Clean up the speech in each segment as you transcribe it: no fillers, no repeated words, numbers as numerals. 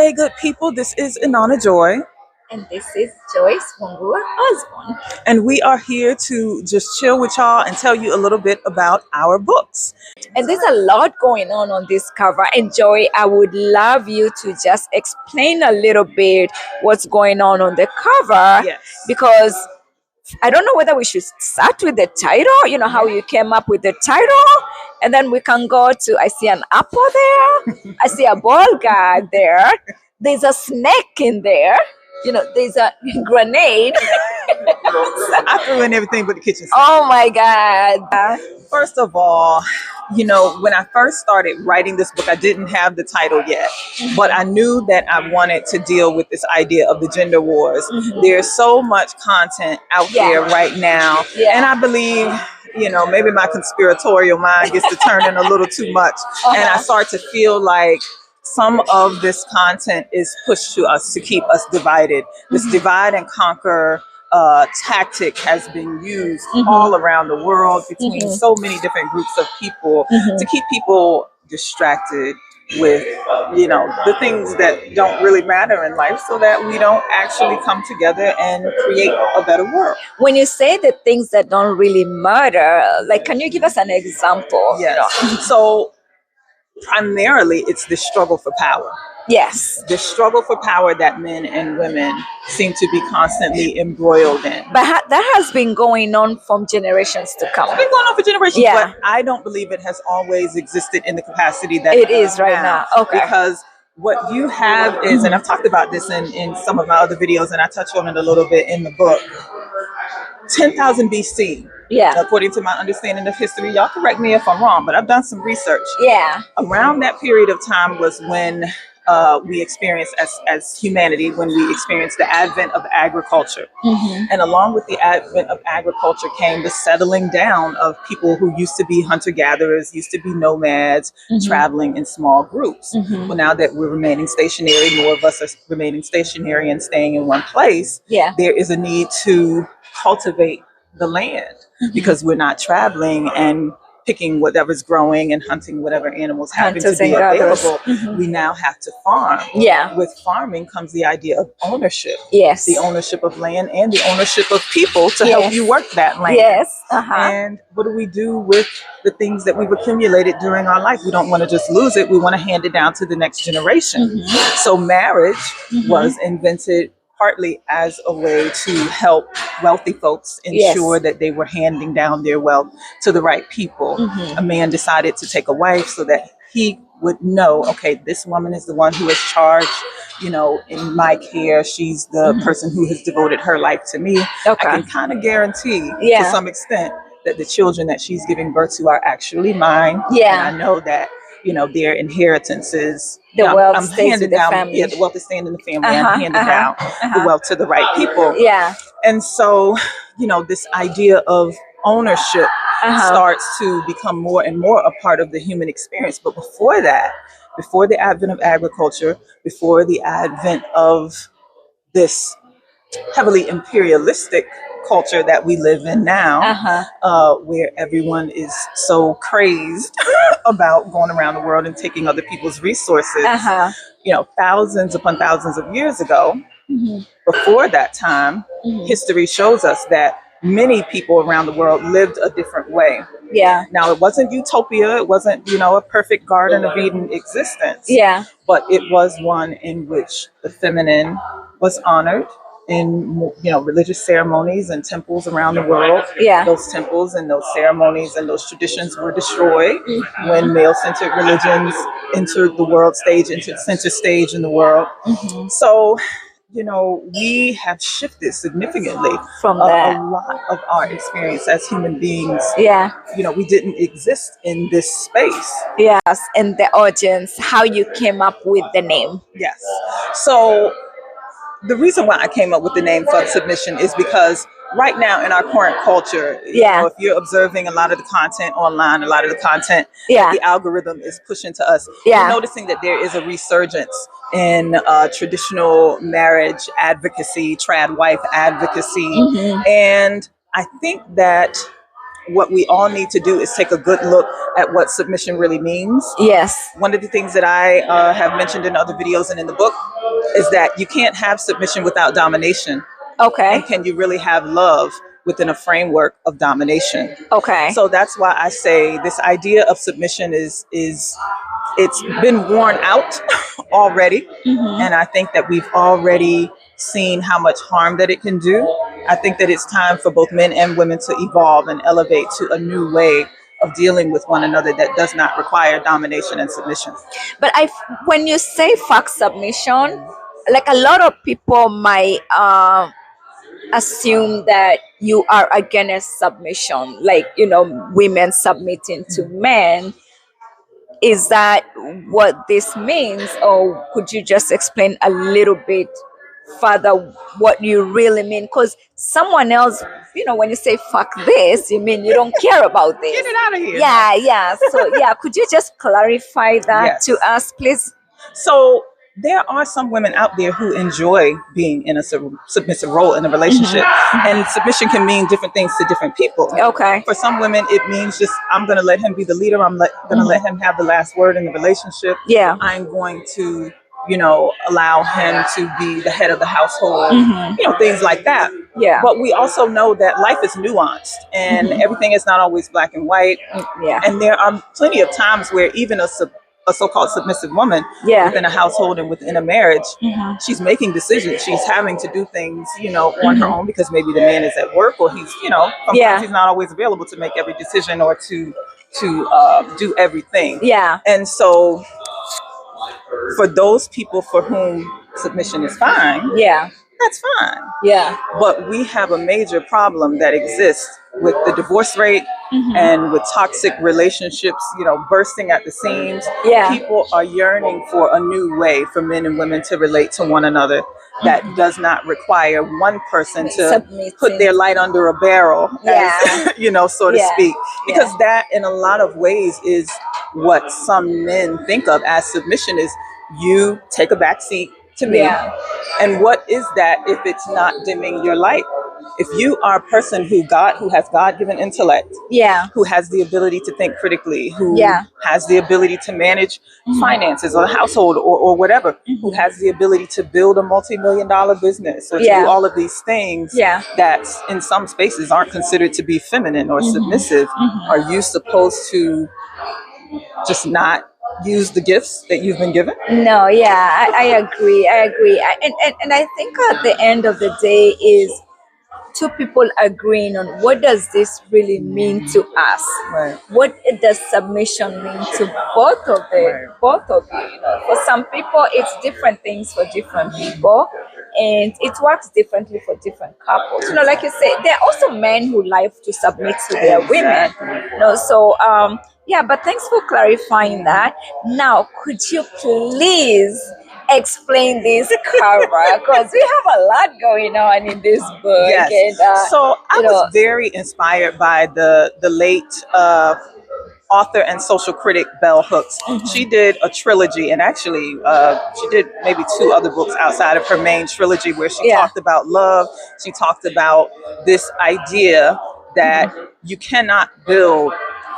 day, good people. This is Inanna Joy. And this is Joyce, Wambua, Osborne. And we are here to just chill with y'all and tell you a little bit about our books. And there's a lot going on this cover. And Joy, I would love you to just explain a little bit what's going on the cover. Yes. Because I don't know whether we should start with the title, you know, how you came up with the title. And then we can go to, I see an apple there. I see a ball gag there. There's a snake in there. You know, there's a grenade. I threw in everything but the kitchen sink. Oh my God. First of all, you know, when I first started writing this book, I didn't have the title yet, but I knew that I wanted to deal with this idea of the gender wars. There's so much content out there right now. And I believe, you know, maybe my conspiratorial mind gets to turning a little too much. And I start to feel like some of this content is pushed to us to keep us divided. This divide and conquer tactic has been used all around the world between so many different groups of people to keep people distracted with, you know, the things that don't really matter in life, so that we don't actually come together and create a better world. When you say the things that don't really matter, like, can you give us an example? Yes. So primarily it's the struggle for power. Yes. The struggle for power that men and women seem to be constantly embroiled in. But that has been going on from generations to come. It's been going on for generations, Yeah. but I don't believe it has always existed in the capacity that It is right now. Okay. Because what you have is, and I've talked about this in some of my other videos, and I touch on it a little bit in the book, 10,000 BC. Yeah. According to my understanding of history, y'all correct me if I'm wrong, but I've done some research. Yeah. Around that period of time was when we experienced as humanity, when we experienced the advent of agriculture. And along with the advent of agriculture came the settling down of people who used to be hunter-gatherers, used to be nomads, traveling in small groups. Well, now that we're remaining stationary, more of us are remaining stationary and staying in one place, there is a need to cultivate the land because we're not traveling and picking whatever's growing and hunting whatever animals happen to be available. We now have to farm. Yeah. With farming comes the idea of ownership. Yes. The ownership of land and the ownership of people to help you work that land. Yes. And what do we do with the things that we've accumulated during our life? We don't want to just lose it. We want to hand it down to the next generation. So marriage was invented partly as a way to help wealthy folks ensure that they were handing down their wealth to the right people. A man decided to take a wife so that he would know, okay, this woman is the one who is charged, you know, in my care. She's the person who has devoted her life to me. I can kind of guarantee to some extent that the children that she's giving birth to are actually mine. And I know that, you know, their inheritances, the wealth stays in the family. Yeah, the wealth is staying in the family. I'm handing down the wealth to the right people. Yeah. And so, you know, this idea of ownership starts to become more and more a part of the human experience. But before that, before the advent of agriculture, before the advent of this heavily imperialistic culture that we live in now, where everyone is so crazed about going around the world and taking other people's resources, you know, thousands upon thousands of years ago, before that time, history shows us that many people around the world lived a different way. Yeah. Now, it wasn't utopia. It wasn't, you know, a perfect Garden of Eden existence. Yeah. But it was one in which the feminine was honored in, you know, religious ceremonies and temples around the world. Yeah. Those temples and those ceremonies and those traditions were destroyed when male-centered religions entered the world stage, entered center stage in the world. So, you know, we have shifted significantly from a that. lot of our experience as human beings. Yeah. You know, we didn't exist in this space. Yes. And the audience, how you came up with the name. Yes. So the reason why I came up with the name Fun Submission is because right now in our current culture, you know, if you're observing a lot of the content online, a lot of the content the algorithm is pushing to us, you're noticing that there is a resurgence in traditional marriage advocacy, trad wife advocacy. And I think that what we all need to do is take a good look at what submission really means. Yes. One of the things that I have mentioned in other videos and in the book is that you can't have submission without domination. Okay. And can you really have love within a framework of domination? Okay. So that's why I say this idea of submission is it's been worn out already. And I think that we've already seen how much harm that it can do. I think that it's time for both men and women to evolve and elevate to a new way of dealing with one another that does not require domination and submission. But when you say fuck submission, like a lot of people might assume that you are against submission, like, you know, women submitting to men. Is that what this means, or could you just explain a little bit further what you really mean? Because someone else, you know, when you say fuck this, you mean you don't care about this. Get it out of here. Yeah. So yeah, could you just clarify that Yes. to us, please? So there are some women out there who enjoy being in a submissive role in a relationship. And submission can mean different things to different people. Okay. For some women, it means just, I'm going to let him be the leader. I'm going to let him have the last word in the relationship. Yeah. I'm going to, you know, allow him to be the head of the household, you know, things like that. Yeah. But we also know that life is nuanced and everything is not always black and white. Yeah. And there are plenty of times where even a so-called submissive woman within a household and within a marriage, she's making decisions. She's having to do things, you know, on her own because maybe the man is at work or he's, you know, sometimes he's not always available to make every decision or to do everything. Yeah. And so for those people for whom submission is fine, Yeah. that's fine. Yeah. But we have a major problem that exists with the divorce rate and with toxic relationships, you know, bursting at the seams. Yeah. People are yearning for a new way for men and women to relate to one another that does not require one person to Submitting. put their light under a barrel, Yeah. as, you know, so to Yeah. speak. Because Yeah. that in a lot of ways is what some men think of as submission is you take a back seat to me. Yeah. And what is that if it's not dimming your light? If you are a person who has God-given intellect, Yeah. who has the ability to think critically, who Yeah. has the ability to manage finances or the household or whatever, who has the ability to build a multi-million-dollar business or to do all of these things that in some spaces aren't considered to be feminine or submissive, are you supposed to just not use the gifts that you've been given? No, yeah, I agree. And I think at the end of the day is two people agreeing on what does this really mean to us. Right. What does submission mean to both of both of you? You know, for some people it's different things for different people, and it works differently for different couples. You know, like you say, there are also men who like to submit to their women. You know, so yeah, but thanks for clarifying that. Now, could you please explain this cover? Because we have a lot going on in this book. Yes. And, so I was very inspired by the late author and social critic Bell Hooks. She did a trilogy, and actually she did maybe 2 other books outside of her main trilogy where she talked about love. She talked about this idea that you cannot build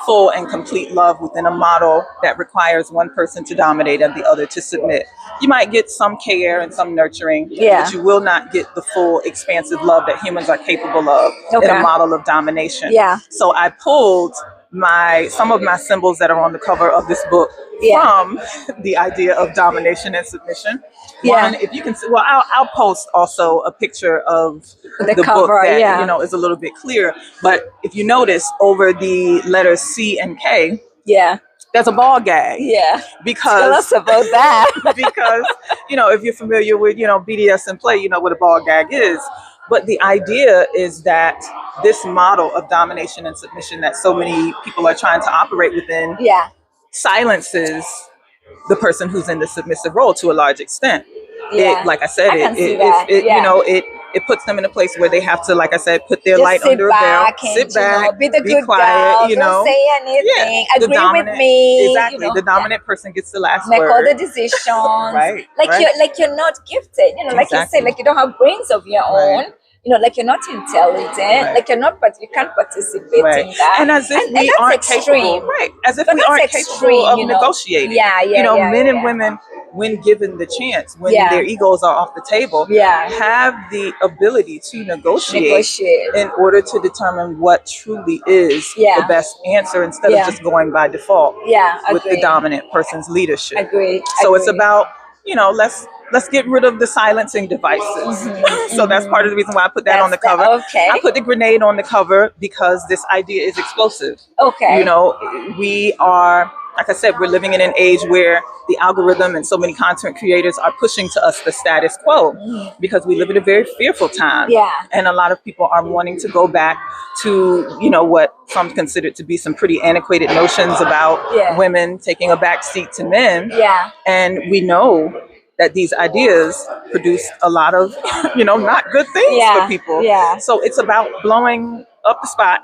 full and complete love within a model that requires one person to dominate and the other to submit. You might get some care and some nurturing, but you will not get the full expansive love that humans are capable of in a model of domination. Yeah. So I pulled some of my symbols that are on the cover of this book from the idea of domination and submission. One, if you can see, well, I'll post also a picture of the cover, book that you know is a little bit clearer. But if you notice over the letters C and K, there's a ball gag. Yeah. Because tell us about that. because you know, if you're familiar with BDSM play, you know what a ball gag is. But the idea is that this model of domination and submission that so many people are trying to operate within silences the person who's in the submissive role to a large extent. Like I said, it puts them in a place where they have to, like I said, put their light under a barrel, sit back, be the be good quiet, girl, don't say anything, agree with me. Exactly, the dominant person gets the last make word. all the decisions. Like you're not gifted. You know, like you say, like you don't have brains of your own. like you're not intelligent, like you can't participate Right. in that. And as if and we that's aren't extreme. capable, right? As if But we that's aren't extreme, capable of negotiating. Men and women, when given the chance, when their egos are off the table, have the ability to negotiate in order to determine what truly is the best answer instead of just going by default with the dominant person's leadership. So it's about, let's get rid of the silencing devices. So that's part of the reason why I put that on the cover. I put the grenade on the cover because this idea is explosive. We are, like I said, we're living in an age where the algorithm and so many content creators are pushing to us the status quo because we live in a very fearful time. And a lot of people are wanting to go back to, what some consider to be some pretty antiquated notions about women taking a back seat to men. And we know that these ideas produce a lot of, not good things for people. So it's about blowing up the spot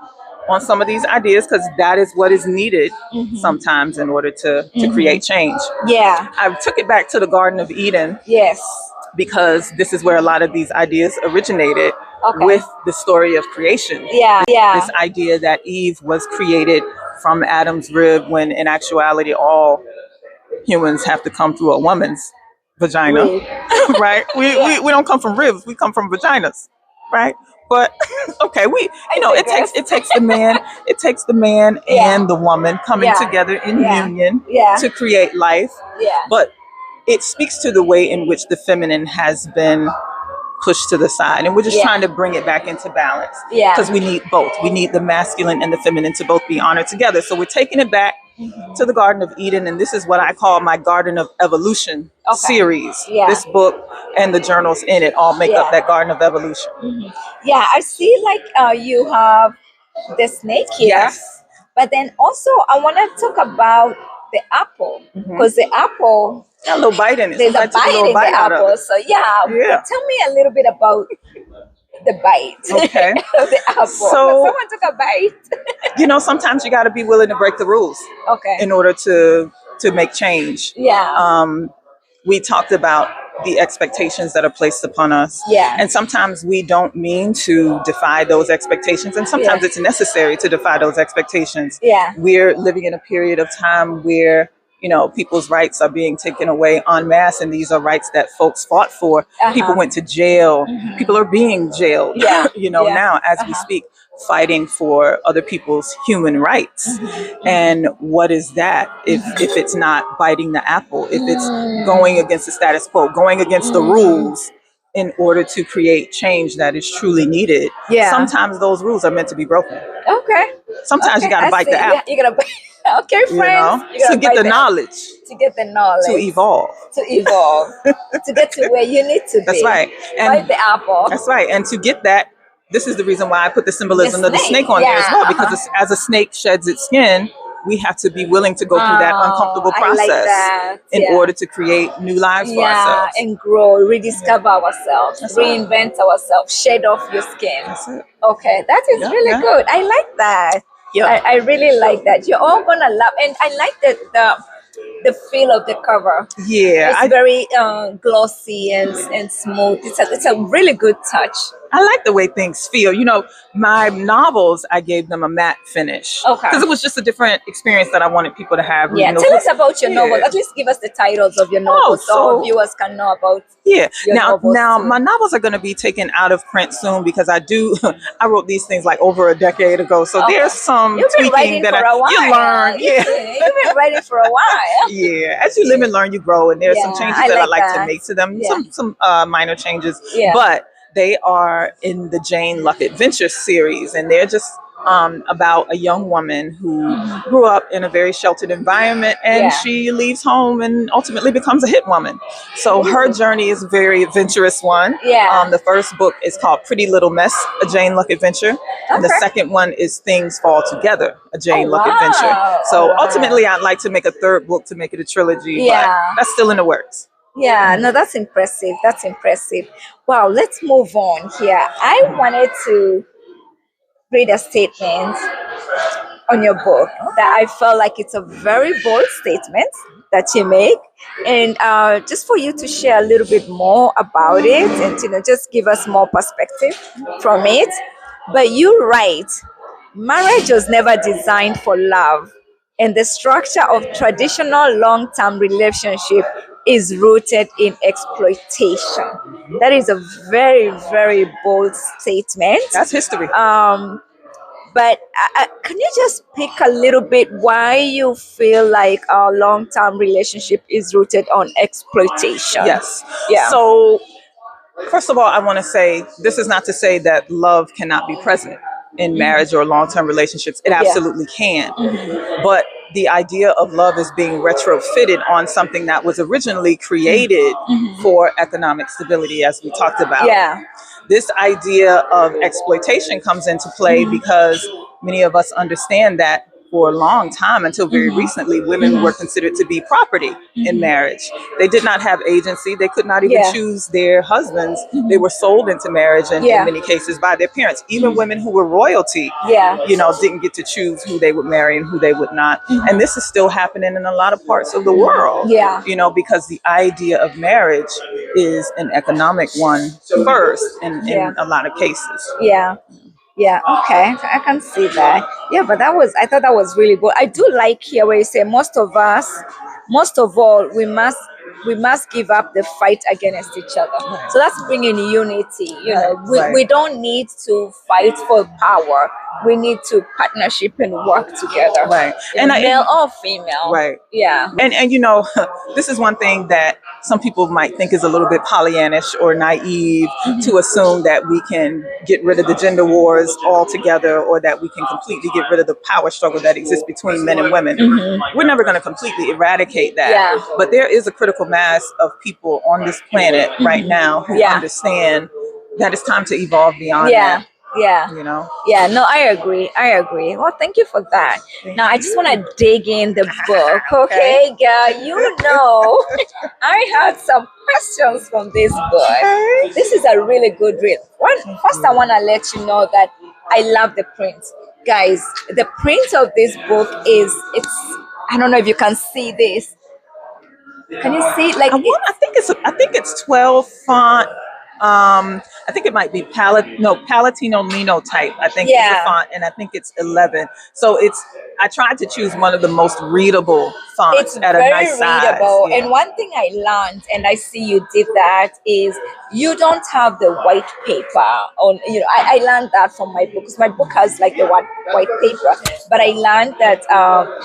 on some of these ideas because that is what is needed sometimes in order to create change. I took it back to the Garden of Eden. Because this is where a lot of these ideas originated with the story of creation. This idea that Eve was created from Adam's rib when in actuality all humans have to come through a woman's vagina, right? We don't come from ribs, we come from vaginas, right? But okay, it takes the man and the woman coming together in union to create life. But it speaks to the way in which the feminine has been pushed to the side, and we're just trying to bring it back into balance because we need both. We need the masculine and the feminine to both be honored together. So we're taking it back to the Garden of Eden, and this is what I call my Garden of Evolution series. This book and the journals in it all make up that Garden of Evolution. I see you have the snake here, but then also I want to talk about the apple because the apple got a little bite in it. There's a bite in the apple. So tell me a little bit about the bite. Okay. Of the apple. So someone took a bite. Sometimes you got to be willing to break the rules. In order to make change. We talked about the expectations that are placed upon us. And sometimes we don't mean to defy those expectations. And sometimes it's necessary to defy those expectations. We're living in a period of time where people's rights are being taken away en masse, and these are rights that folks fought for. People went to jail. People are being jailed, now as we speak, fighting for other people's human rights. And what is that if it's not biting the apple, if it's going against the status quo, going against the rules in order to create change that is truly needed? Sometimes those rules are meant to be broken. Sometimes you got to bite the apple. You gotta bite. Okay, friends. To get the knowledge. To get the knowledge. To evolve. To get to where you need to be. That's right. And bite the apple. That's right. And to get that, this is the reason why I put the symbolism of the snake on there as well, because as a snake sheds its skin, we have to be willing to go through that uncomfortable process in order to create new lives for ourselves. And grow, rediscover ourselves, reinvent ourselves, shed off your skin. That's it. Okay, that is really good. I like that. I really like that. You're all gonna love, and I like that the feel of the cover. It's very glossy and smooth. It's a really good touch. I like the way things feel. My novels, I gave them a matte finish. Because it was just a different experience that I wanted people to have. Tell us about your novels. At least give us the titles of your novels so our viewers can know about your novels. Now, my novels are going to be taken out of print soon because I wrote these things like over a decade ago. So there's some tweaking that you learn. You've been writing for a while. As you live and learn, you grow. And there's some changes that I like to make to them. Some minor changes. But they are in the Jane Luck Adventure series, and they're just about a young woman who grew up in a very sheltered environment, and she leaves home and ultimately becomes a hit woman. So her journey is a very adventurous one. The first book is called Pretty Little Mess, a Jane Luck Adventure. And the second one is Things Fall Together, a Jane Luck Adventure. So ultimately, I'd like to make a third book to make it a trilogy, but that's still in the works. No, that's impressive. That's impressive. Wow, let's move on here. I wanted to read a statement on your book that I felt like it's a very bold statement. that you make, and just for you to share a little bit more about it, and just give us more perspective from it. But you write, marriage was never designed for love, and the structure of traditional long-term relationship is rooted in exploitation. That is a very, very bold statement. That's history. But can you just pick a little bit why you feel like our long-term relationship is rooted on exploitation? Yes. Yeah. So, first of all, I want to say this is not to say that love cannot be present in marriage or long-term relationships. It absolutely can. But the idea of love is being retrofitted on something that was originally created for economic stability, as we talked about. Yeah. This idea of exploitation comes into play because many of us understand that for a long time, until very recently, women were considered to be property in marriage. They did not have agency. They could not even choose their husbands. They were sold into marriage, and in many cases by their parents. Even women who were royalty, didn't get to choose who they would marry and who they would not. And this is still happening in a lot of parts of the world. Because the idea of marriage is an economic one first in a lot of cases. Yeah, okay, I can see that. Yeah, but I thought that was really good. I do like here where you say most of all, we must give up the fight against each other. So that's bringing unity. We don't need to fight for power. We need to partnership and work together. Right. And male or female. Right. Yeah. And this is one thing that some people might think is a little bit Pollyannish or naive to assume that we can get rid of the gender wars altogether, or that we can completely get rid of the power struggle that exists between men and women. We're never going to completely eradicate that. But there is a critical mass of people on this planet right now who understand that it's time to evolve beyond that. Yeah. Yeah, no, I agree. Well, thank you for that. Now, I just want to dig in the book. Okay, girl, I had some questions from this book. This is a really good read. First, I want to let you know that I love the print. Guys, the print of this book I don't know if you can see this. Can you see? Like, I think it's 12 font. I think it might be Palatino Lino type. I think is the font, and I think it's 11. So I tried to choose one of the most readable fonts at a nice size. It's very readable. Yeah. And one thing I learned, and I see you did that, is you don't have the white paper on. I learned that from my book, because my book has like the white paper. But I learned that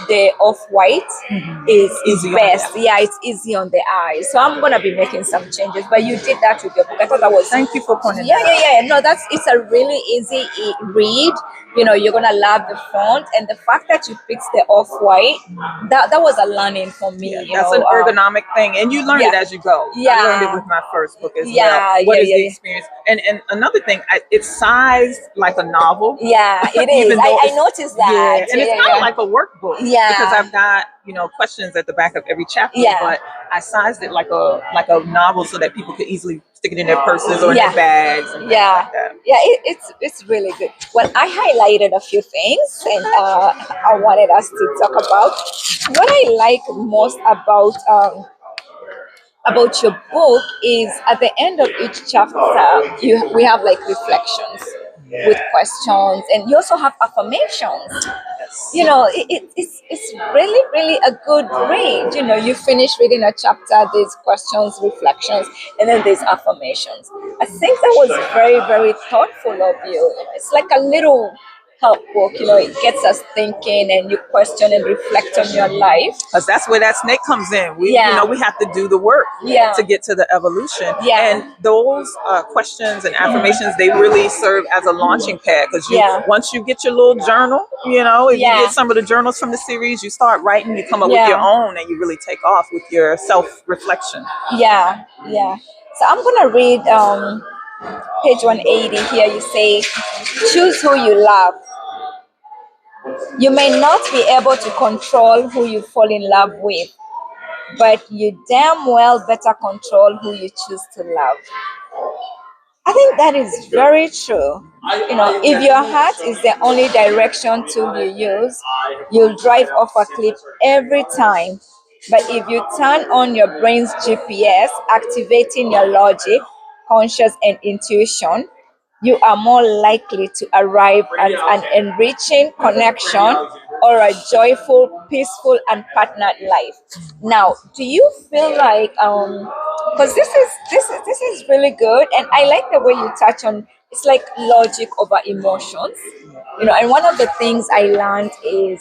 the off-white is best. Yeah, it's easy on the eye. So I'm gonna be making some changes. But you did that with your book. I thought that was. Thank you for pointing that out. Yeah. No, it's a really easy read. You're gonna love the font, and the fact that you picked the off-white, that was a learning for me. That's an ergonomic thing, and you learn it as you go. I learned it with my first book as well. What is the experience? And another thing, it's sized like a novel. Yeah, it is. I noticed that. And it's kind of like a workbook. Yeah, because I've got questions at the back of every chapter. Yeah. But I sized it like a novel so that people could easily stick it in their purses or in their bags. And like that. Yeah, it's really good. Well, I highlighted a few things, and I wanted us to talk about what I like most about your book is at the end of each chapter we have like reflections with questions, and you also have affirmations. It's really, really a good read. You finish reading a chapter, there's questions, reflections, and then there's affirmations. I think that was very, very thoughtful of you. It's like a little help book. It gets us thinking, and you question and reflect on your life. Because that's where that snake comes in. We have to do the work to get to the evolution. And those questions and affirmations, they really serve as a launching pad. Because once you get your little journal, if you get some of the journals from the series, you start writing, you come up with your own, and you really take off with your self-reflection. Yeah. So I'm gonna read page 180 here. You say, choose who you love. You may not be able to control who you fall in love with, but you damn well better control who you choose to love. I think that is very true. If your heart is the only direction tool you use, you'll drive off a cliff every time. But if you turn on your brain's GPS, activating your logic, conscious, and intuition, you are more likely to arrive at an enriching connection or a joyful, peaceful, and partnered life. Now, do you feel like because this is really good, and I like the way you touch on it's like logic over emotions. And one of the things I learned is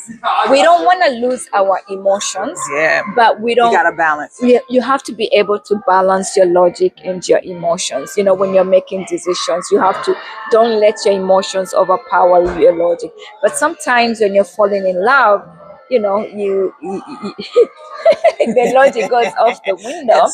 we don't want to lose our emotions, Yeah. but we You don't. gotta balance. You have to be able to balance your logic and your emotions. When you're making decisions, you have to don't let your emotions overpower your logic. But sometimes when you're falling in love, you the logic goes off the window. And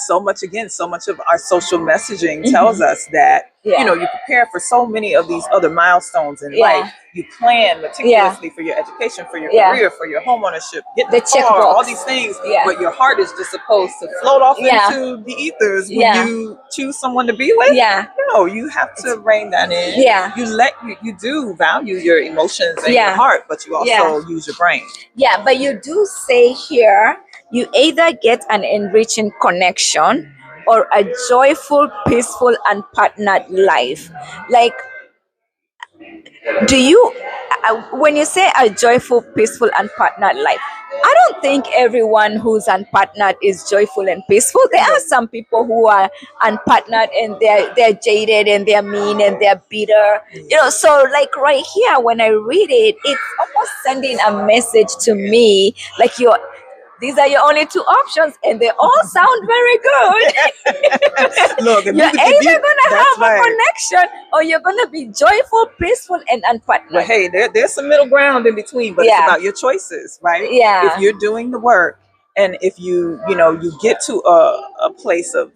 so much of our social messaging tells us that, Yeah. you prepare for so many of these other milestones in Yeah. life. You plan meticulously for your education, for your career, for your homeownership, getting The a car, checkbox. all these things. Yeah. But your heart is just supposed to float off into the ethers when you choose someone to be with. Yeah. No, you have to rein that in. Yeah. You do value your emotions and your heart, but you also use your brain. Yeah, but you do say here you either get an enriching connection or a joyful, peaceful, and partnered life. Like, do you, when you say a joyful, peaceful, and partnered life, I don't think everyone who's unpartnered is joyful and peaceful. There are some people who are unpartnered and they're jaded and they're mean and they're bitter. So like right here when I read it, it's almost sending a message to me like these are your only two options, and they all sound very good. Look, you're either gonna have a connection, or you're gonna be joyful, peaceful, and unpartnered. But hey, there's some middle ground in between. But it's about your choices, right? Yeah. If you're doing the work, and if you get to a place of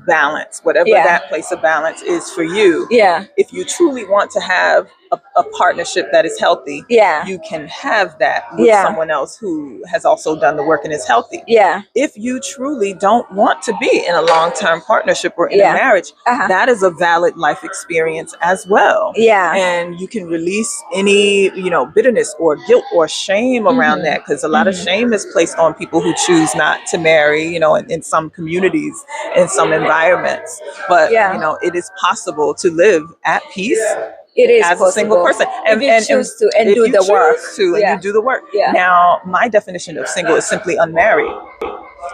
balance, whatever that place of balance is for you. Yeah. If you truly want to have a partnership that is healthy, you can have that with someone else who has also done the work and is healthy. Yeah. If you truly don't want to be in a long-term partnership or in a marriage, that is a valid life experience as well. Yeah. And you can release any, bitterness or guilt or shame around that, because a lot of shame is placed on people who choose not to marry, in some communities, in some environments. But, it is possible to live at peace. It is as possible. A single person, and you choose to and do the work. And you do the work. Yeah. Now, my definition of single is simply unmarried.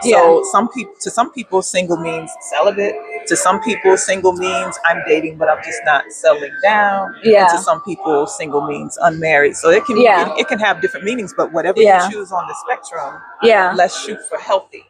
So to some people, single means celibate. To some people, single means I'm dating, but I'm just not settling down. Yeah. And to some people, single means unmarried. So it can it can have different meanings, but whatever you choose on the spectrum, let's shoot for healthy.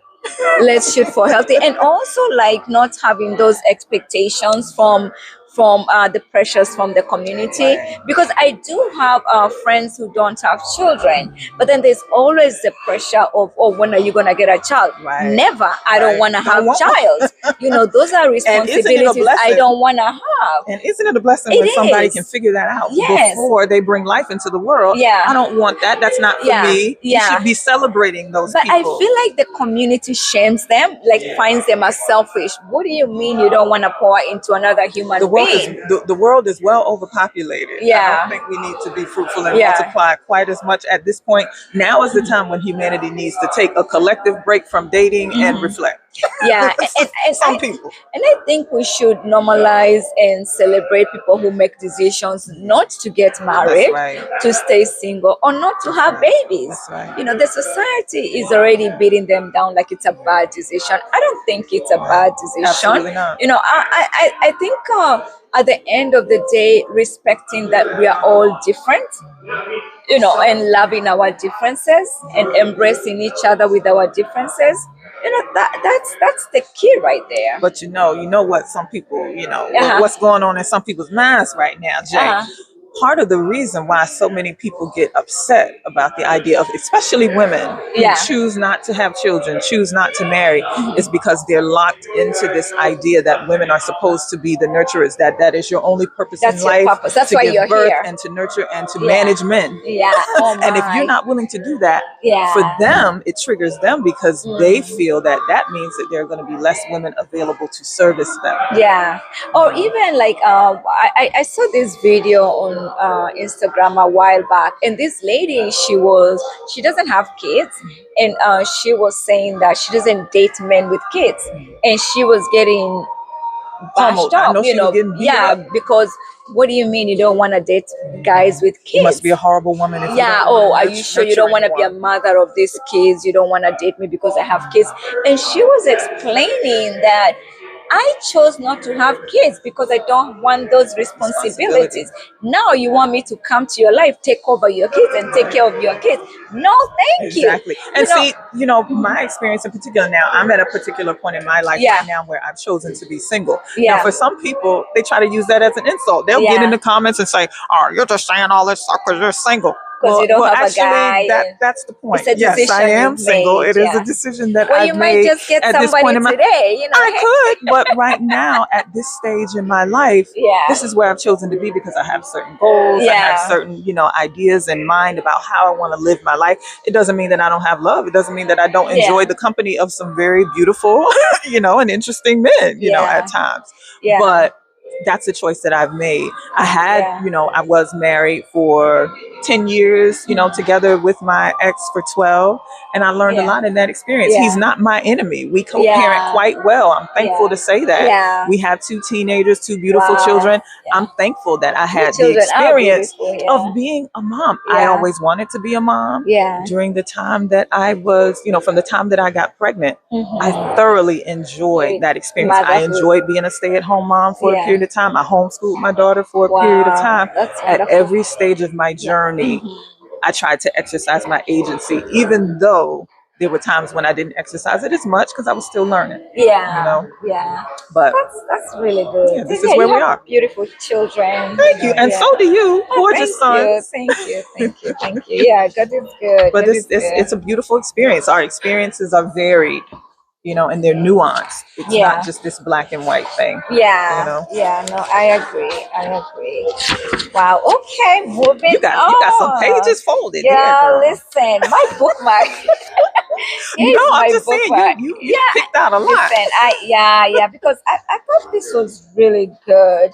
Let's shoot for healthy, and also like not having those expectations from the pressures from the community, because I do have friends who don't have children, but then there's always the pressure of, when are you gonna get a child? Never. I don't want to have a child. Those are responsibilities I don't want to have. And isn't it a blessing when somebody can figure that out before they bring life into the world? I don't want that. That's not for me. You should be celebrating those people. But I feel like the community shames them, like finds them as selfish. What do you mean you don't want to pour into another human being? The world is well overpopulated. I don't think we need to be fruitful and multiply quite as much at this point. Now is the time when humanity needs to take a collective break from dating and reflect. Yeah, and some people. And I think we should normalize and celebrate people who make decisions not to get married, to stay single, or not to have babies. The society is already beating them down like it's a bad decision. I don't think it's a bad decision. Absolutely not. I think at the end of the day, respecting that we are all different, and loving our differences and embracing each other with our differences, that's the key right there. But you know what some people, what's going on in some people's minds right now, Jay. Part of the reason why so many people get upset about the idea of, especially women who choose not to have children, choose not to marry, is because they're locked into this idea that women are supposed to be the nurturers, that is your only purpose in life. That's to why give you're birth here. and to nurture and to manage men. And if you're not willing to do that, for them, it triggers them because they feel that means that there are going to be less women available to service them. Or even like I saw this video on Instagram a while back, and this lady, she doesn't have kids, and she was saying that she doesn't date men with kids, and she was getting bashed I up, know she was getting beat yeah, up. because what do you mean you don't want to date guys with kids? You must be a horrible woman. If you Yeah, don't wanna are you sure you don't want to be a mother of these kids? You don't want to date me because I have kids? And she was explaining that I chose not to have kids because I don't want those responsibilities. Now you want me to come to your life, take over your kids, and take care of your kids? No, thank you. Exactly. And see, my experience in particular now, I'm at a particular point in my life right now where I've chosen to be single. Yeah. Now, for some people, they try to use that as an insult. They'll get in the comments and say, "Oh, you're just saying all this stuff because you're single." Because you don't have actually, a guy. That's the point. It's a Yes, I decision am you've single. made, It is a decision that I've you made might just get at this somebody point in my today. I could, but right now, at this stage in my life, Yeah. this is where I've chosen to be because I have certain goals. I have certain, ideas in mind about how I want to live my life. It doesn't mean that I don't have love. It doesn't mean that I don't enjoy the company of some very beautiful, and interesting men, at times. Yeah. But that's a choice that I've made. I had, I was married for 10 years, together with my ex for 12. And I learned a lot in that experience. He's not my enemy. We co-parent quite well. I'm thankful to say that. Yeah. We have 2 teenagers, 2 beautiful children. Yeah. I'm thankful that I had the children are experience beautiful, of being a mom. I always wanted to be a mom. Yeah. During the time that I was, from the time that I got pregnant, I thoroughly enjoyed that experience. I enjoyed being a stay-at-home mom for a period of time. I homeschooled my daughter for a period of time. At every stage of my journey, I tried to exercise my agency, even though there were times when I didn't exercise it as much because I was still learning. Yeah. But that's really good. Yeah, this is where we are. Beautiful children. Thank you, and so do you, gorgeous sons. Thank you. Yeah, God is good. But it's a beautiful experience. Our experiences are varied, and they're nuanced. It's not just this black and white thing. Yeah. Yeah. No, I agree. Wow. Okay, moving. You got some pages folded. Yeah. Here, listen, my bookmark. No, I'm just saying you picked out a lot. Listen, because I thought this was really good.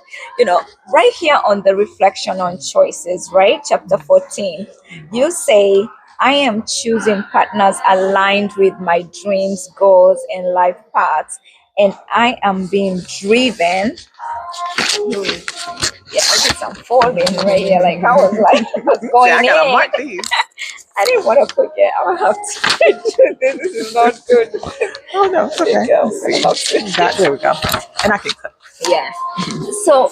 Right here on the reflection on choices, right? Chapter 14, you say, I am choosing partners aligned with my dreams, goals, and life paths, and I am being driven. Yeah, I did some folding right here. Like I was going I in. gotta mark these. I didn't want to forget. I will have to do this. This is not good. Oh no, it's okay. There we go. And I can cut. Yeah. So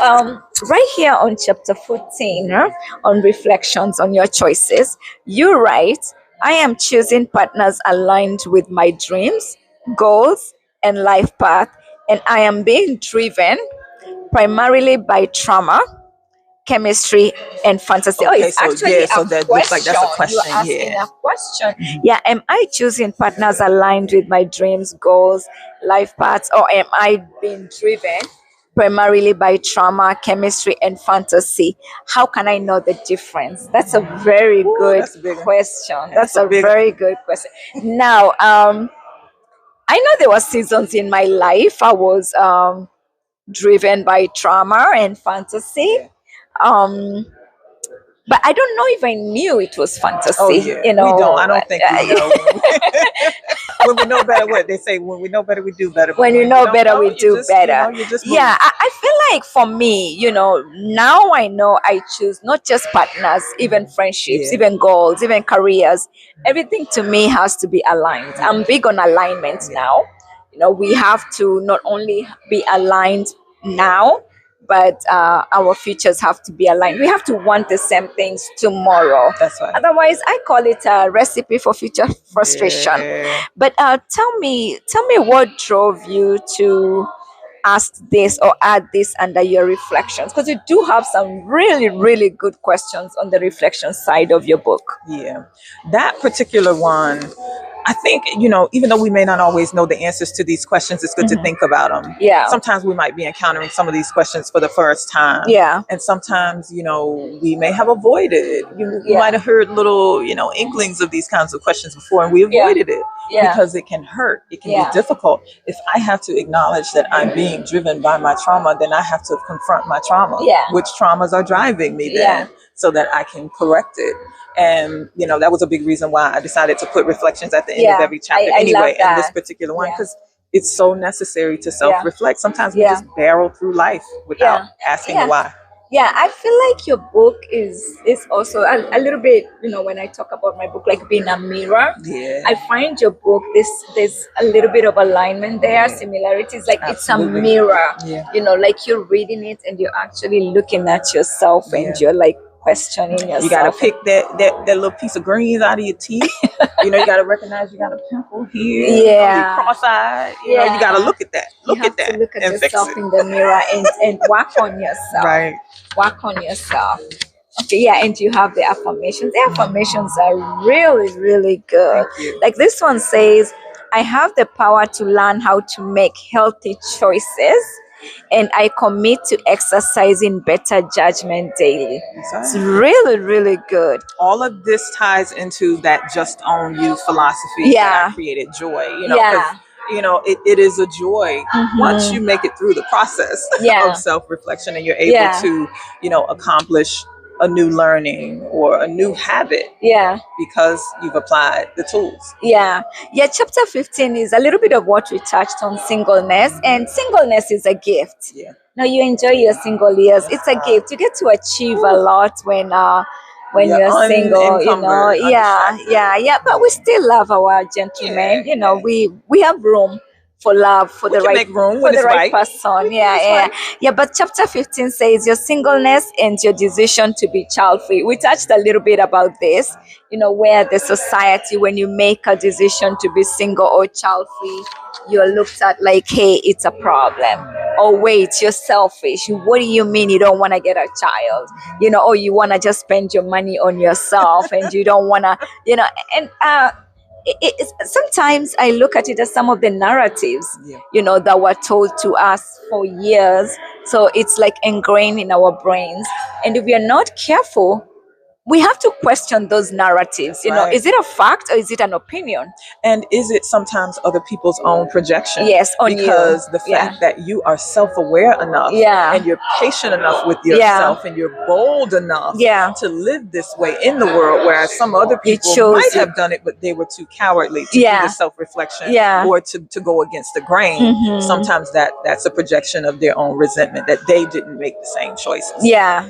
right here on chapter 14, on reflections on your choices, you write, I am choosing partners aligned with my dreams, goals, and life path, and I am being driven primarily by trauma, chemistry, and fantasy. Okay, it's actually so that looks like that's a question. You're asking a question. Yeah, am I choosing partners aligned with my dreams, goals, life paths, or am I being driven primarily by trauma, chemistry, and fantasy? How can I know the difference? That's a very good question. That's a very good question. Now, I know there were seasons in my life I was driven by trauma and fantasy. But I don't know if I knew it was fantasy. Oh, yeah. We don't. I don't think we know. When we know better, what they say, when we know better, we do better. When you know better, we do better. Yeah, I feel like for me, now I know I choose not just partners, even friendships, even goals, even careers. Everything to me has to be aligned. I'm big on alignment now. We have to not only be aligned now, but our futures have to be aligned. We have to want the same things tomorrow. That's right. Otherwise, I call it a recipe for future frustration. Yeah. But tell me what drove you to ask this or add this under your reflections, because you do have some really, really good questions on the reflection side of your book. Yeah, that particular one, I think, even though we may not always know the answers to these questions, it's good to think about them. Yeah. Sometimes we might be encountering some of these questions for the first time. Yeah. And sometimes, we may have avoided. You Yeah. might have heard little, inklings of these kinds of questions before, and we avoided it because it can hurt. It can be difficult. If I have to acknowledge that I'm being driven by my trauma, then I have to confront my trauma. Yeah. Which traumas are driving me then, so that I can correct it. And, that was a big reason why I decided to put reflections at the end of every chapter anyway, in this particular one, because it's so necessary to self-reflect. Sometimes we just barrel through life without asking why. Yeah, I feel like your book is also a little bit, when I talk about my book, like being a mirror. Yeah. I find your book, there's a little bit of alignment there, similarities, like Absolutely. It's a mirror. Yeah. Like you're reading it and you're actually looking at yourself and you're like questioning yourself. You got to pick that little piece of greens out of your teeth. You got to recognize you got a pimple here. Yeah. Cross-eyed. You got to look at that. Look at that. Look at and yourself fix it. in the mirror and work on yourself. Right. Work on yourself. Okay, yeah, and you have the affirmations. The affirmations are really, really good. Thank you. Like this one says, I have the power to learn how to make healthy choices, and I commit to exercising better judgment daily. It's really, really good. All of this ties into that just own you philosophy that I created, Joy. It is a joy once you make it through the process of self-reflection and you're able to, accomplish a new learning or a new habit. Yeah. Because you've applied the tools. Yeah. Yeah. Chapter 15 is a little bit of what we touched on, singleness, and singleness is a gift. Yeah. Now you enjoy your single years. It's a gift. You get to achieve a lot when you're single, yeah. But we still love our gentlemen. We have room for love for the right person. Yeah. But chapter 15 says your singleness and your decision to be child free. We touched a little bit about this. Where the society, when you make a decision to be single or child free, you're looked at like, hey, it's a problem. Or wait, you're selfish. What do you mean you don't want to get a child? Or you want to just spend your money on yourself and you don't want to, sometimes I look at it as some of the narratives, that were told to us for years. So it's like ingrained in our brains. And if we are not careful, we have to question those narratives. Is it a fact or is it an opinion? And is it sometimes other people's own projection? Yes, on you. Because the fact that you are self-aware enough and you're patient enough with yourself and you're bold enough to live this way in the world, whereas some other people might have done it, but they were too cowardly to do the self-reflection or to go against the grain. Sometimes that's a projection of their own resentment, that they didn't make the same choices. Yeah,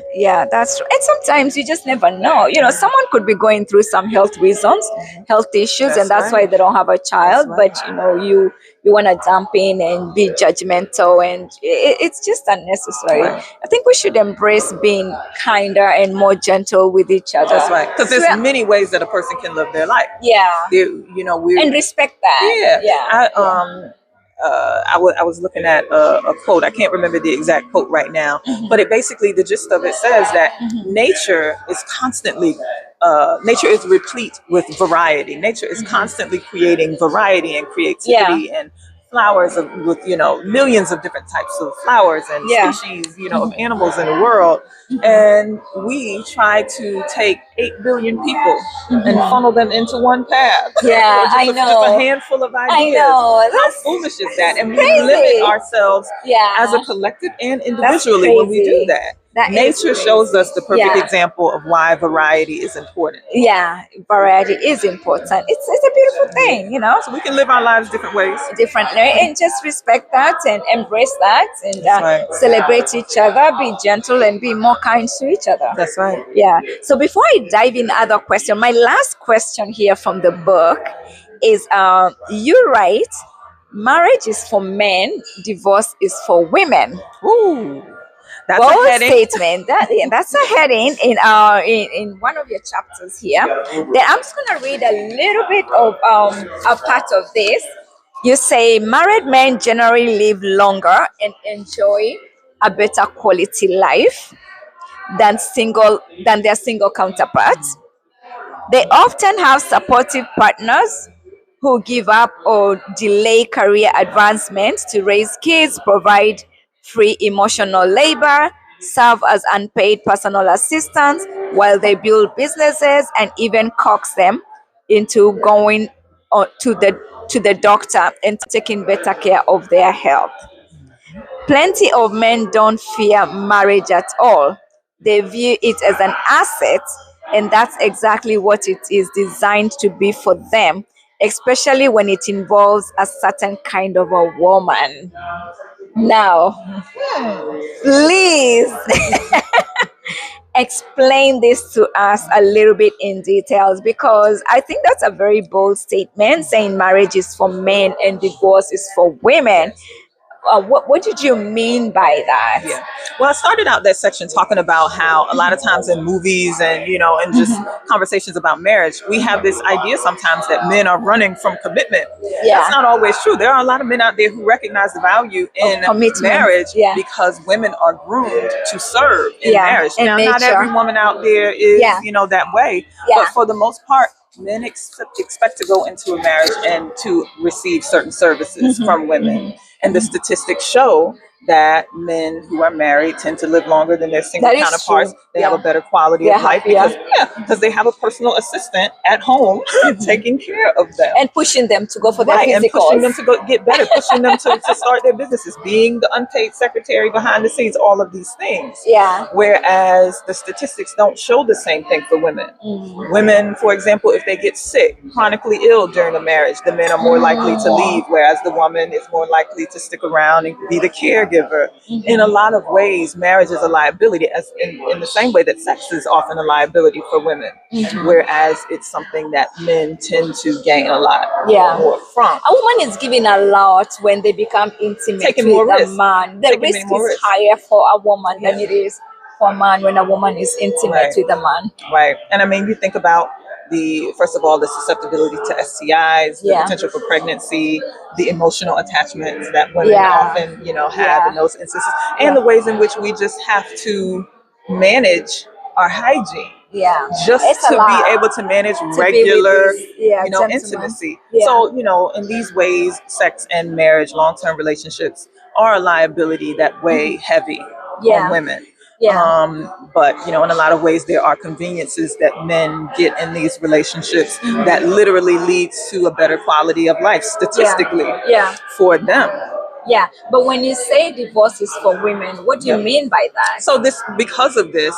that's true. And sometimes you just never know. Someone could be going through some health reasons, health issues, and that's why they don't have a child. But you want to jump in and be judgmental, and it's just unnecessary. I think we should embrace being kinder and more gentle with each other. That's right, because there's many ways that a person can live their life. Yeah, and respect that. I was looking at a quote. I can't remember the exact quote right now, but basically the gist of it says that nature is constantly, nature is replete with variety. Nature is constantly creating variety and creativity and flowers with millions of different types of flowers and species of animals in the world. And we try to take 8 billion people and funnel them into one path. Yeah, I know. Just a handful of ideas. I know. How foolish is that? And we limit ourselves as a collective and individually when we do that. Nature shows us the perfect example of why variety is important. Yeah, variety is important. It's a beautiful thing, So we can live our lives different ways. Differently, and just respect that and embrace that and celebrate each other, be gentle and be more kind to each other. That's right. Yeah. So before I dive in other question, my last question here from the book is, you write, marriage is for men, divorce is for women. Ooh. That's bold a heading. Statement. That's a heading in one of your chapters here. Then I'm just gonna read a little bit of a part of this. You say married men generally live longer and enjoy a better quality life than their single counterparts. They often have supportive partners who give up or delay career advancement to raise kids, provide free emotional labor, serve as unpaid personal assistants while they build businesses, and even coax them into going to the doctor and taking better care of their health. Plenty of men don't fear marriage at all. They view it as an asset, and that's exactly what it is designed to be for them, especially when it involves a certain kind of a woman. Now, please explain this to us a little bit in details, because I think that's a very bold statement, saying marriage is for men and divorce is for women. What did you mean by that? Yeah. Well, I started out that section talking about how a lot of times in movies and, and just conversations about marriage, we have this idea sometimes that men are running from commitment. Yeah. That's not always true. There are a lot of men out there who recognize the value in commitment. marriage Yeah. because women are groomed to serve in Yeah. marriage. In Now, not nature. every woman out there is, Yeah. that way. Yeah. But for the most part, men expect to go into a marriage and to receive certain services from women. And the statistics show that men who are married tend to live longer than their single That is counterparts. true. They Yeah. have a better quality They're of life happier. because they have a personal assistant at home taking care of them. And pushing them to go for their Right, and physicals. pushing them to go get better, pushing them to start their businesses, being the unpaid secretary behind the scenes, all of these things. Yeah. Whereas the statistics don't show the same thing for women. Women, for example, if they get sick, chronically ill during a marriage, the men are more likely to leave, whereas the woman is more likely to stick around and be the caregiver. In a lot of ways, marriage is a liability, as in the same way that sex is often a liability for women, whereas it's something that men tend to gain a lot more from. A woman is giving a lot when they become intimate Taking with more a risk. man. The Taking risk many more is risks. higher for a woman than it is for a man when a woman is intimate Right. with a man. Right. And I mean, you think about first of all, the susceptibility to STIs, the potential for pregnancy, the emotional attachments that women often, have in those instances, and the ways in which we just have to manage our hygiene. Yeah. Just It's a to lot. be able to manage To be with regular, this, gentleman. intimacy. Yeah. So, in these ways, sex and marriage, long-term relationships are a liability that weigh heavy on women. Yeah. But in a lot of ways, there are conveniences that men get in these relationships that literally leads to a better quality of life statistically for them. Yeah, but when you say divorce is for women, what do you mean by that? So because of this,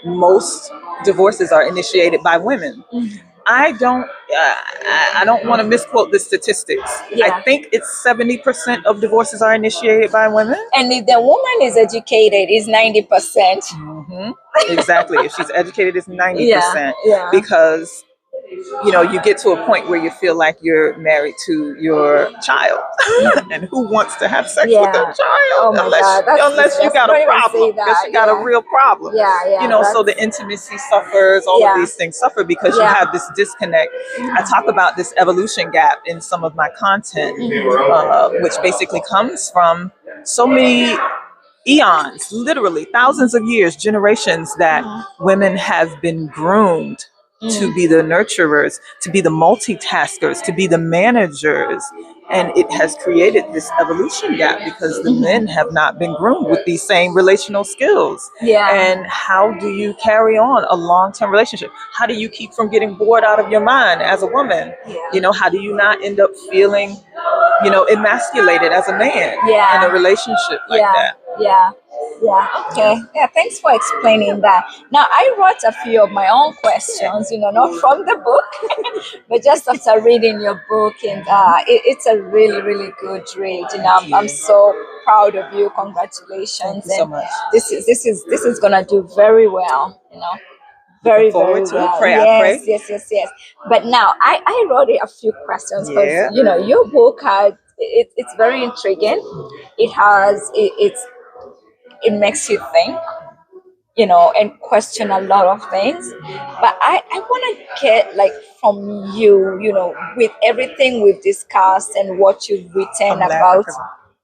most divorces are initiated by women. I don't want to misquote the statistics. I think it's 70% of divorces are initiated by women. And if the woman is educated, it's 90%. Exactly. If she's educated, it's 90%. Because you get to a point where you feel like you're married to your child, and who wants to have sex with their child? Oh my God. Unless you got a problem, unless you got a real problem. So the intimacy suffers, all of these things suffer because you have this disconnect. I talk about this evolution gap in some of my content, which basically comes from so many eons, literally thousands of years, generations that women have been groomed to be the nurturers, to be the multitaskers, to be the managers. And it has created this evolution gap because the men have not been groomed with these same relational skills. And how do you carry on a long-term relationship? How do you keep from getting bored out of your mind as a woman? How do you not end up feeling, emasculated as a man in a relationship like that? Okay. Yeah, thanks for explaining that. Now, I wrote a few of my own questions, not from the book, but just after reading your book. And it's a really, really good read. I'm so proud of you. Congratulations. Thank you so much. This is gonna do very well, very, very well. Yes. But now I wrote a few questions because your book it's very intriguing. It makes you think, and question a lot of things. But I want to get from you, with everything we've discussed and what you've written about.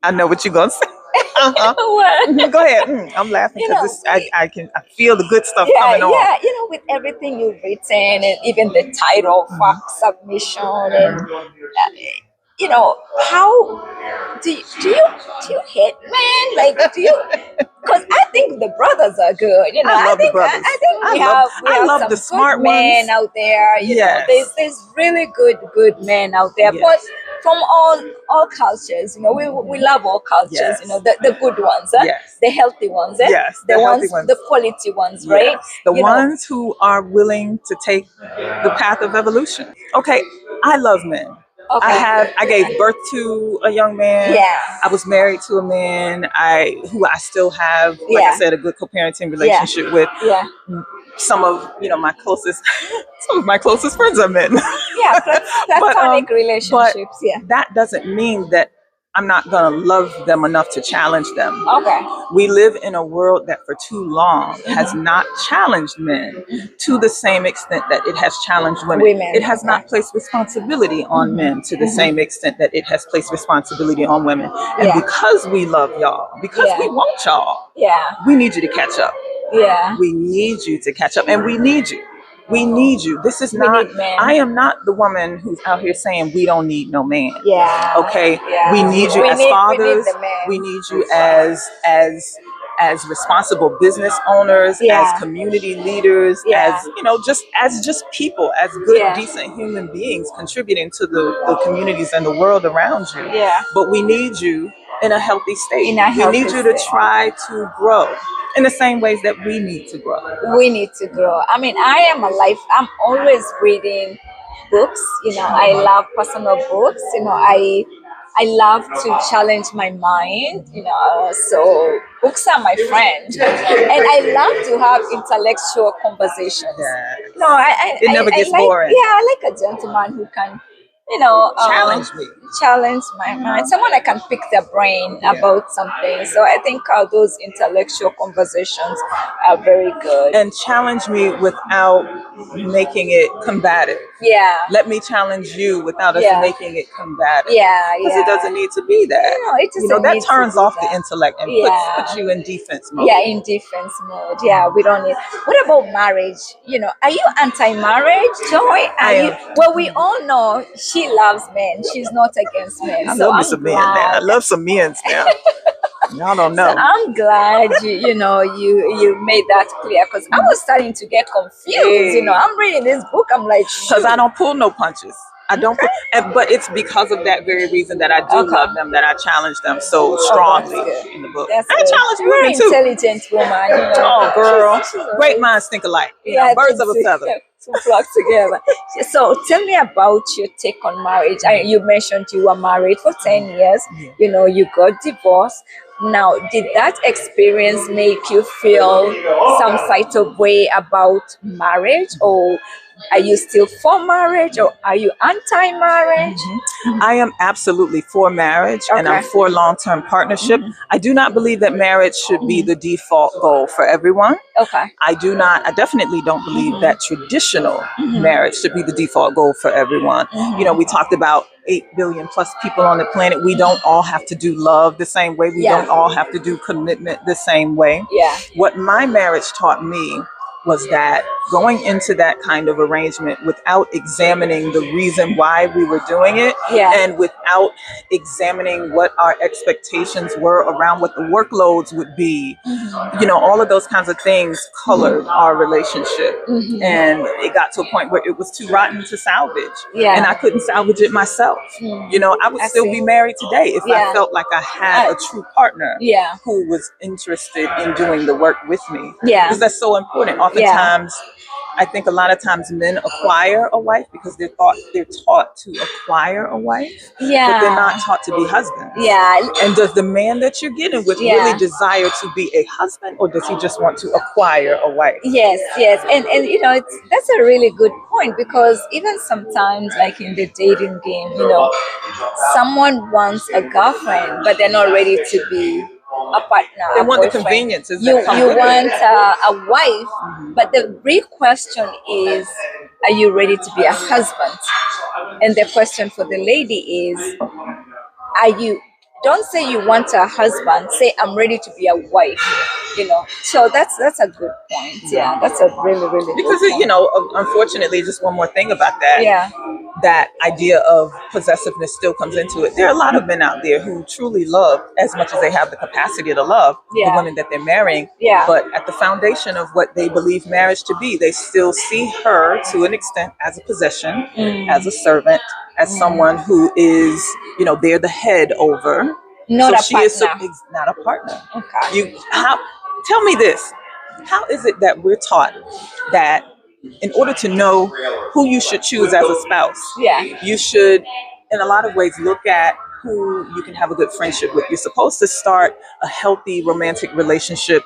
I know what you're going to say. What? Go ahead. I'm laughing You because know, this I feel the good stuff yeah, coming on. yeah, with everything you've written and even the title for submission and how do you hate men? Like, do you? Because I think the brothers are good. I love the brothers. I think we I have love some the good smart men ones. out there. Yes. There's really good men out there, Yes. but from all cultures. We love all cultures. Yes. The good ones, Yes. the healthy ones, Yes, the the ones, healthy ones. the quality ones, right? Yes. The ones who are willing to take the path of evolution. Okay, I love men. Okay. I gave birth to a young man. Yeah. I was married to a man who I still have, like I Yeah. said, a good co-parenting relationship with. Yeah. Some of my closest friends are men. Yeah. Platonic But relationships. Yeah. that doesn't mean that I'm not gonna love them enough to challenge them. Okay. We live in a world that for too long has not challenged men to the same extent that it has challenged women. It has not placed responsibility on men to the same extent that it has placed responsibility on women. And Yeah. because we love y'all, because we want y'all, Yeah. we need you to catch up. Yeah. We need you to catch up, and we need you. We need you. This is not, need men. I am not the woman who's out here saying we don't need no man. Yeah. Okay. Yeah. We need you as fathers. We need the men. We need you as responsible business owners, Yeah. as community leaders, Yeah. as just people, as good, Yeah. decent human beings contributing to the communities and the world around you. Yeah. But we need you in a healthy state. In a we healthy need you to state. try to grow in the same ways that we need to grow. We need to grow. I mean, I'm always reading books. I love personal books. I love to challenge my mind. So books are my friend, and I love to have intellectual conversations. Yeah. No, It never gets boring. Yeah, I like a gentleman who can, Challenge me. challenge my mind. Someone I can pick their brain about something. So I think those intellectual conversations are very good. And challenge me without making it combative. Yeah. Let me challenge you without us Yeah. making it combative. Yeah, Because yeah. it doesn't need to be that. It doesn't that need to turns be off that. the intellect and Yeah. puts you in defense mode. Yeah, in defense mode. Yeah, we don't need. What about marriage? Are you anti-marriage, Joy? I am. Well, we all know she loves men. She's not against men. I So love me I'm some men now. I glad. love some men now. Y'all don't know. So I'm glad you made that clear, because I was starting to get confused. Hey. I'm reading this book. I'm like, Because I don't pull no punches. I don't pull, but it's because of that very reason that I do love them, that I challenge them so strongly that's good. in the book. That's I good. challenge You're women an too. intelligent woman. Oh, girl. She's Great minds think alike. Birds of a feather. To flock together. So tell me about your take on marriage. You mentioned you were married for 10 years. You got divorced. Now, did that experience make you feel some sort of way about marriage, or are you still for marriage, or are you anti-marriage? I am absolutely for marriage, and I'm Okay. for long-term partnership. I do not believe that marriage should be the default goal for everyone. Okay. I definitely don't believe that traditional marriage should be the default goal for everyone. We talked about 8 billion plus people on the planet. We don't all have to do love the same way. We don't all have to do commitment the same way. Yeah. What my marriage taught me was that going into that kind of arrangement without examining the reason why we were doing it, and without examining what our expectations were around what the workloads would be, all of those kinds of things colored our relationship. And it got to a point where it was too rotten to salvage. And I couldn't salvage it myself. I would still be married today if I felt like I had a true partner who was interested in doing the work with me. Because that's so important. Oftentimes, I think a lot of times men acquire a wife because they're taught to acquire a wife, but they're not taught to be husbands. And does the man that you're getting with really desire to be a husband, or does he just want to acquire a wife? Yes, and that's a really good point, because even sometimes, like in the dating game, someone wants a girlfriend, but they're not ready to be a partner. They want the boyfriend. conveniences. You want a wife, but the real question is, are you ready to be a husband? And the question for the lady is, are you don't say you want a husband, say I'm ready to be a wife, so that's a good point. Yeah, that's a really really Because good point. unfortunately, just one more thing about that. Yeah, That idea of possessiveness still comes into it. There are a lot of men out there who truly love as much as they have the capacity to love the yeah, women that they're marrying. yeah. But at the foundation of what they believe marriage to be, they still see her to an extent as a possession, as a servant, as someone who is, they're the head over. Not So a she is partner. not a partner. Okay. Tell me this. How is it that we're taught that in order to know who you should choose as a spouse, Yeah. you should, in a lot of ways, look at who you can have a good friendship with? You're supposed to start a healthy romantic relationship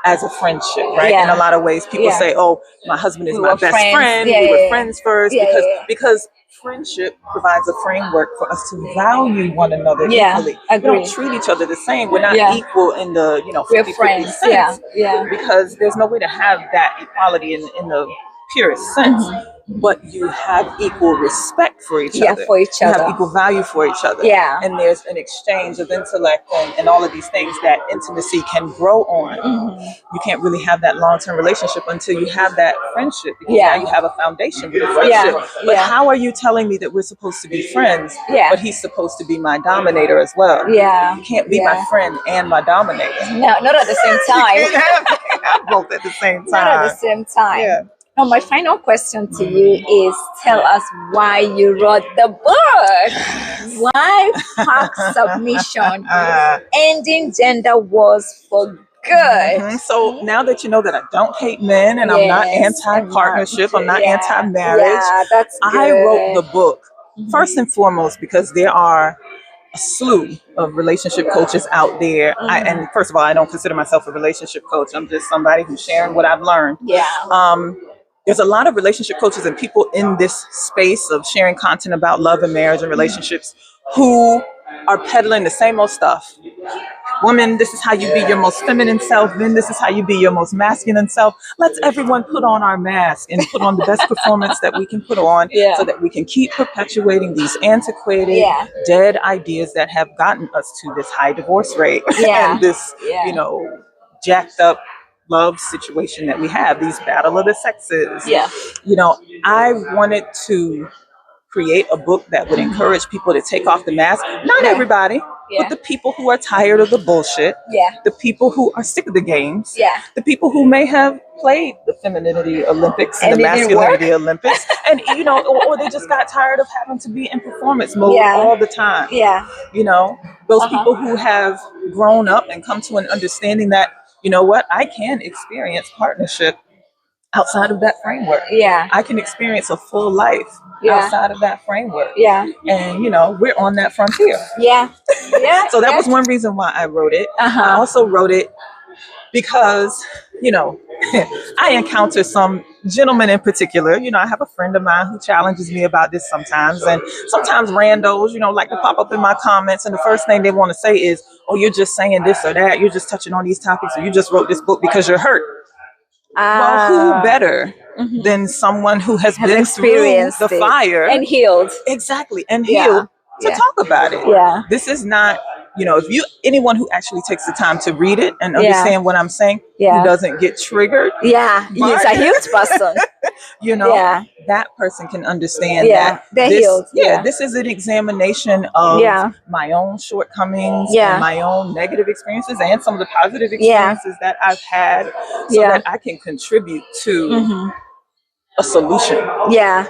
as a friendship, right? Yeah. In a lot of ways, people Yeah. say, "Oh, my husband is We my were best friends. friend. Yeah, We were yeah, yeah. friends first," Yeah, because yeah, yeah. because friendship provides a framework for us to value one another Yeah, equally. agree. We don't treat each other the same. We're not Yeah. equal in the We're 50-50 friends. sense, Yeah, yeah. because there's no way to have that equality in the purest sense. But you have equal respect for each Yeah, other. for each You have other. equal value for each other. Yeah. And there's an exchange of intellect and all of these things that intimacy can grow on. You can't really have that long-term relationship until you have that friendship, because Yeah. now you have a foundation with a friendship. Yeah, But yeah. how are you telling me that we're supposed to be friends, Yeah. but he's supposed to be my dominator as well? Yeah. You can't be Yeah. my friend and my dominator. No, not at the same time. You can't have both at the same time. Not at the same time. Yeah. Now, my final question to you is: tell us why you wrote the book. Why Pack Submission? Ending Gender Wars for Good. So now that you know that I don't hate men and I'm not Yes, anti-partnership, I'm not yeah, anti-marriage, Yeah, that's good. I wrote the book first and foremost because there are a slew of relationship coaches out there. And first of all, I don't consider myself a relationship coach. I'm just somebody who's sharing what I've learned. Yeah. There's a lot of relationship coaches and people in this space of sharing content about love and marriage and relationships who are peddling the same old stuff. Woman, this is how you be your most feminine self. Men, this is how you be your most masculine self. Let's everyone put on our mask and put on the best performance that we can put on, Yeah. so that we can keep perpetuating these antiquated, Yeah. dead ideas that have gotten us to this high divorce rate Yeah. and this, Yeah. jacked up love situation that we have, these battle of the sexes. Yeah. I wanted to create a book that would encourage people to take off the mask. Not Yeah. everybody, Yeah. but the people who are tired of the bullshit. Yeah. The people who are sick of the games. Yeah. The people who may have played the femininity Olympics and And the it didn't work. masculinity Olympics, and or they just got tired of having to be in performance mode Yeah. all the time. Yeah. Those people who have grown up and come to an understanding that, I can experience partnership outside of that framework. Yeah. I can experience a full life Yeah. outside of that framework. Yeah. And, we're on that frontier. Yeah. Yeah. So that was one reason why I wrote it. Uh-huh. I also wrote it because, I encounter some gentlemen in particular. I have a friend of mine who challenges me about this sometimes. And sometimes randos, like to pop up in my comments. And the first thing they want to say is, "Oh, you're just saying this or that. You're just touching on these topics, or you just wrote this book because you're hurt." Well, who better than someone who has been through experienced the it fire and healed? Exactly, and Yeah. healed to Yeah. talk about it. Yeah. This is not, if anyone who actually takes the time to read it and Yeah. understand what I'm saying, Yeah. who doesn't get triggered, Yeah. He's a huge person. Yeah. that person can understand Yeah. that They're this, healed. Yeah. this is an examination of Yeah. my own shortcomings Yeah. and my own negative experiences and some of the positive Yeah. experiences that I've had, so Yeah. that I can contribute to a solution. Yeah.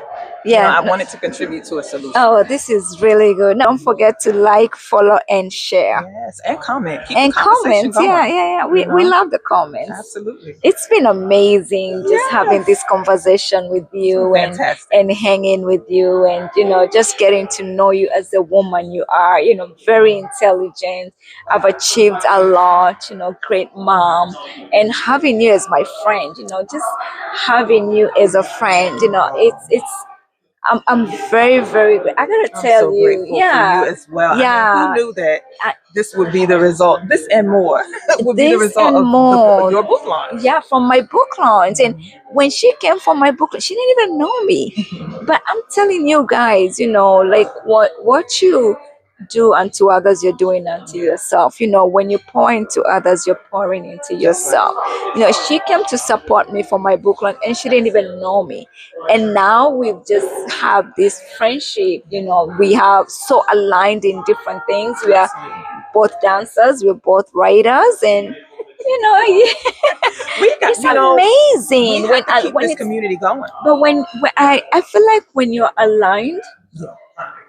Yeah. I wanted to contribute to a solution. Oh, this is really good. Don't forget to like, follow, and share. Yes, and comment. Keep And the conversation comments. going. Yeah. We love the comments. Absolutely. It's been amazing just Yes. having this conversation with you Fantastic. and hanging with you and just getting to know you as the woman you are, very intelligent. I've achieved a lot, great mom, and having you as my friend, just having you as a friend, it's I'm very, very good. I gotta I'm tell so you, grateful yeah, for you as well. yeah. I mean, who knew that I- this would be the result? This and more would be the This result and of more. your book launch. Yeah, from my book launch. And when she came for my book launch, she didn't even know me. But I'm telling you guys, like what you do unto others, you're doing unto yourself. You know, when you pour into others, you're pouring into yourself. You know, she came to support me for my book launch and she didn't even know me. And now we've just have this friendship. You know, we have so aligned in different things. We are both dancers, we're both writers, and you know, We got, it's you know, amazing we when have to keep when this it's, community going. but when I feel like when you're aligned,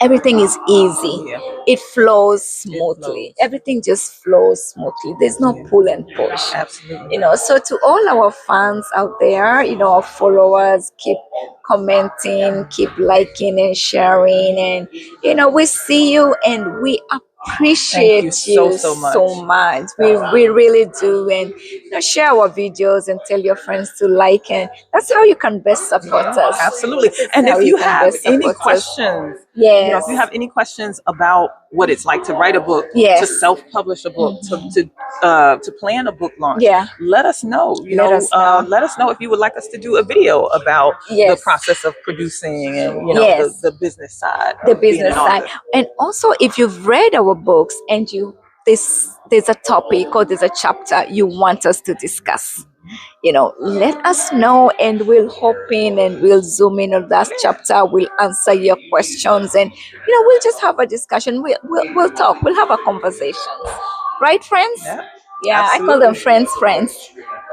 everything is easy. Yeah. It flows smoothly. flows. Everything just flows smoothly. There's no pull and push. Absolutely. You know, so to all our fans out there, you know, our followers, keep commenting, keep liking and sharing, and you know, we see you and we appreciate Thank you so much. We really do. And you know, share our videos and tell your friends to like, and that's how you can best support us. Absolutely. This is And how if you can have best any support us. questions, Yes. you know, if you have any questions about what it's like to write a book, Yes. to self-publish a book, to plan a book launch, let us know. Let us know. Let us know if you would like us to do a video about the process of producing and you know the business side. The of being business an side. author. And also, if you've read our books and there's a topic or there's a chapter you want us to discuss, you know, let us know and we'll hop in and we'll zoom in on that chapter. We'll answer your questions and, you know, we'll just have a discussion. We'll talk. We'll have a conversation. Right, friends? Yeah, I call them friends.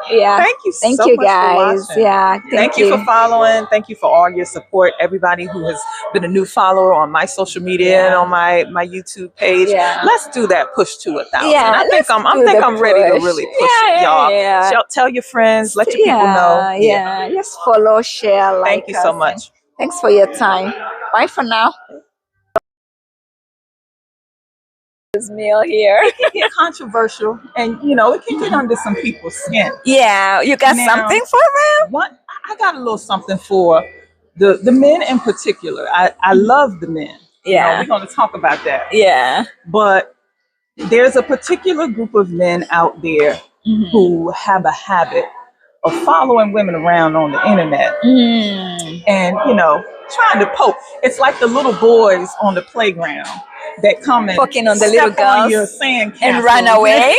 Yeah. Thank you so you much for guys. watching. Yeah. Thank you for following. Thank you for all your support. Everybody who has been a new follower on my social media and on my YouTube page. Yeah. Let's do that push to 1,000. Yeah, I think I'm ready to really push it, y'all. Tell your friends, let your people know. Yeah. Just follow, share, like. Thank you so us, much. and thanks for your time. Bye for now. This meal here. It can get controversial and you know, it can get under some people's skin. Yeah, you got Now, something for them? I got a little something for the men in particular. I love the men. You know, we're going to talk about that. Yeah. But there's a particular group of men out there who have a habit of following women around on the internet and, you know, trying to poke. It's like the little boys on the playground that come and poking on the little girls your sand and run away.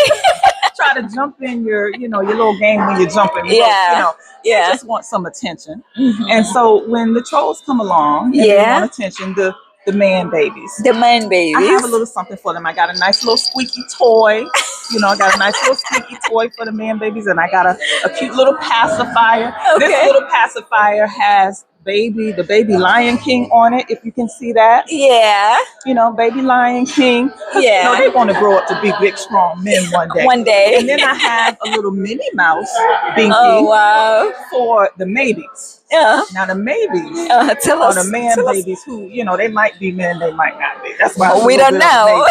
Try to jump in your little game when you're jumping. You know, they just want some attention. And so when the trolls come along and they want attention, the man babies. I have a little something for them. I got a nice little squeaky toy. You know, I got a nice little squeaky toy for the man babies, and I got a cute little pacifier. Okay. This little pacifier has the baby Lion King on it, if you can see that. Yeah. You know, baby Lion King. You know, they want to grow up to be big, strong men one day. One day. And then I have a little Minnie Mouse Binky for the maybes. Now the maybes are the man babies who, you know, they might be men, they might not be. That's why we don't know.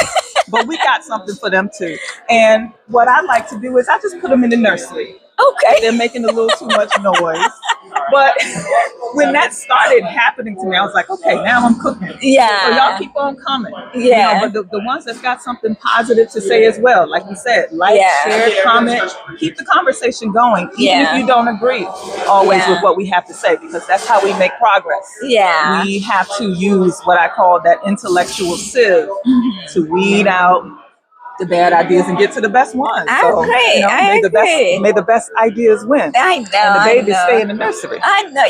But we got something for them too. And what I like to do is I just put them in the nursery. Okay. They're making a little too much noise. But when that started happening to me, I was like, okay, now I'm cooking. Yeah. So y'all keep on coming. Yeah. You know, but the ones that's got something positive to say as well, like you said, like, share, comment, keep the conversation going, even if you don't agree always with what we have to say, because that's how we make progress. Yeah. We have to use what I call that intellectual sieve to weed out the bad ideas and get to the best ones. I agree. You know, may the best ideas win. I know. And the babies stay in the nursery. I know.